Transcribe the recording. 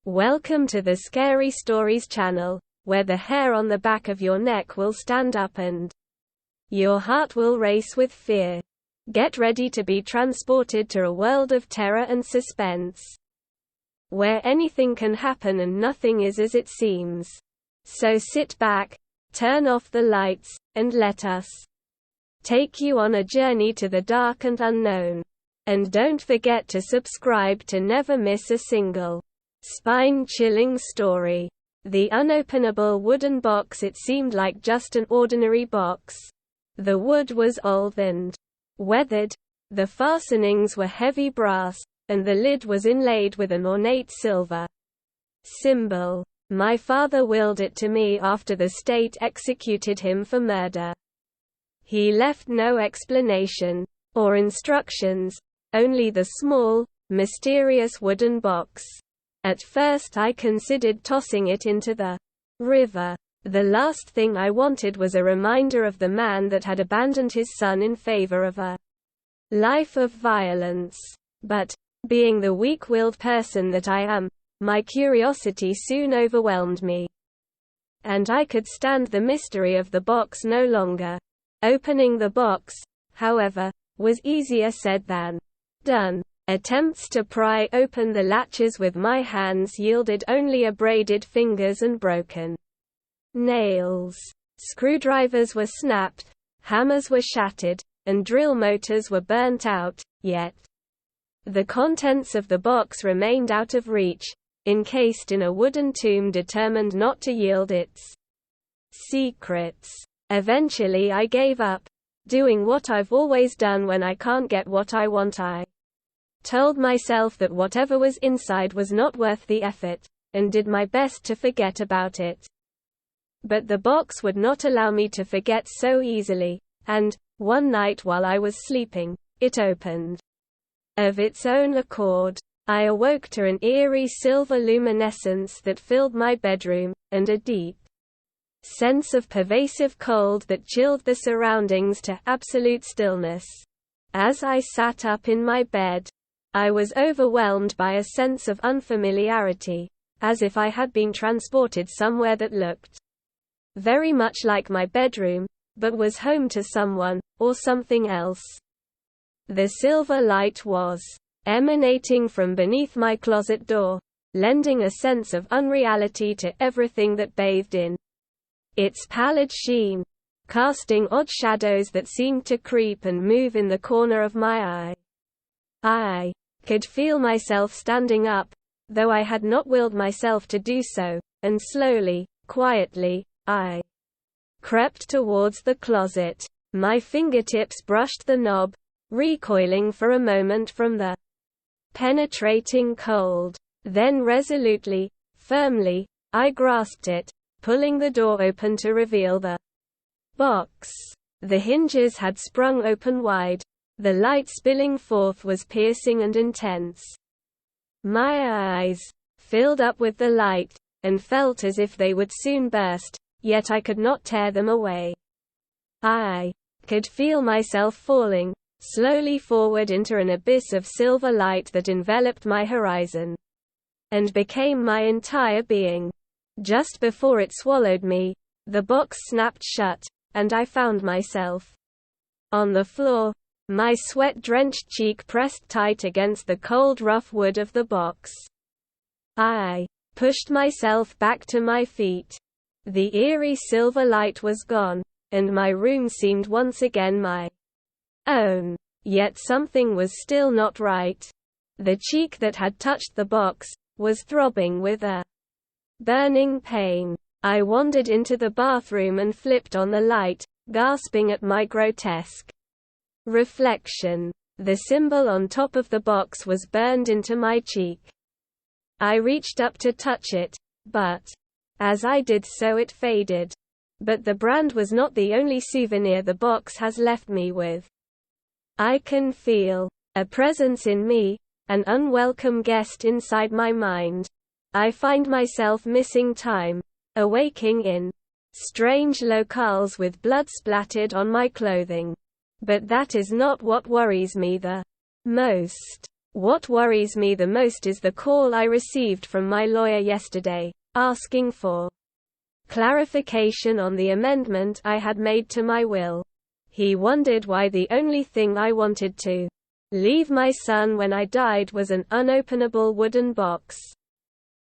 Welcome to the Scary Stories channel, where the hair on the back of your neck will stand up and your heart will race with fear. Get ready to be transported to a world of terror and suspense, where anything can happen and nothing is as it seems. So sit back, turn off the lights, and let us take you on a journey to the dark and unknown. And don't forget to subscribe to never miss a single spine-chilling story. The unopenable wooden box. It seemed like just an ordinary box. The wood was old and weathered, the fastenings were heavy brass, and the lid was inlaid with an ornate silver symbol. My father willed it to me after the state executed him for murder. He left no explanation or instructions, only the small, mysterious wooden box. At first I considered tossing it into the river. The last thing I wanted was a reminder of the man that had abandoned his son in favor of a life of violence. But, being the weak-willed person that I am, my curiosity soon overwhelmed me. And I could stand the mystery of the box no longer. Opening the box, however, was easier said than done. Attempts to pry open the latches with my hands yielded only abraded fingers and broken nails. Screwdrivers were snapped, hammers were shattered, and drill motors were burnt out, yet the contents of the box remained out of reach, encased in a wooden tomb determined not to yield its secrets. Eventually I gave up, doing what I've always done when I can't get what I want. I told myself that whatever was inside was not worth the effort, and did my best to forget about it. But the box would not allow me to forget so easily, and, one night while I was sleeping, it opened of its own accord. I awoke to an eerie silver luminescence that filled my bedroom, and a deep sense of pervasive cold that chilled the surroundings to absolute stillness. As I sat up in my bed, I was overwhelmed by a sense of unfamiliarity, as if I had been transported somewhere that looked very much like my bedroom, but was home to someone, or something else. The silver light was emanating from beneath my closet door, lending a sense of unreality to everything that bathed in its pallid sheen, casting odd shadows that seemed to creep and move in the corner of my eye. I could feel myself standing up, though I had not willed myself to do so, and slowly, quietly, I crept towards the closet. My fingertips brushed the knob, recoiling for a moment from the penetrating cold. Then resolutely, firmly, I grasped it, pulling the door open to reveal the box. The hinges had sprung open wide. The light spilling forth was piercing and intense. My eyes filled up with the light, and felt as if they would soon burst, yet I could not tear them away. I could feel myself falling, slowly forward into an abyss of silver light that enveloped my horizon, and became my entire being. Just before it swallowed me, the box snapped shut, and I found myself on the floor, my sweat-drenched cheek pressed tight against the cold rough wood of the box. I pushed myself back to my feet. The eerie silver light was gone, and my room seemed once again my own. Yet something was still not right. The cheek that had touched the box was throbbing with a burning pain. I wandered into the bathroom and flipped on the light, gasping at my grotesque reflection. The symbol on top of the box was burned into my cheek. I reached up to touch it, but as I did so it faded. But the brand was not the only souvenir the box has left me with. I can feel a presence in me, an unwelcome guest inside my mind. I find myself missing time, awaking in strange locales with blood splattered on my clothing. But that is not what worries me the most. What worries me the most is the call I received from my lawyer yesterday, asking for clarification on the amendment I had made to my will. He wondered why the only thing I wanted to leave my son when I died was an unopenable wooden box.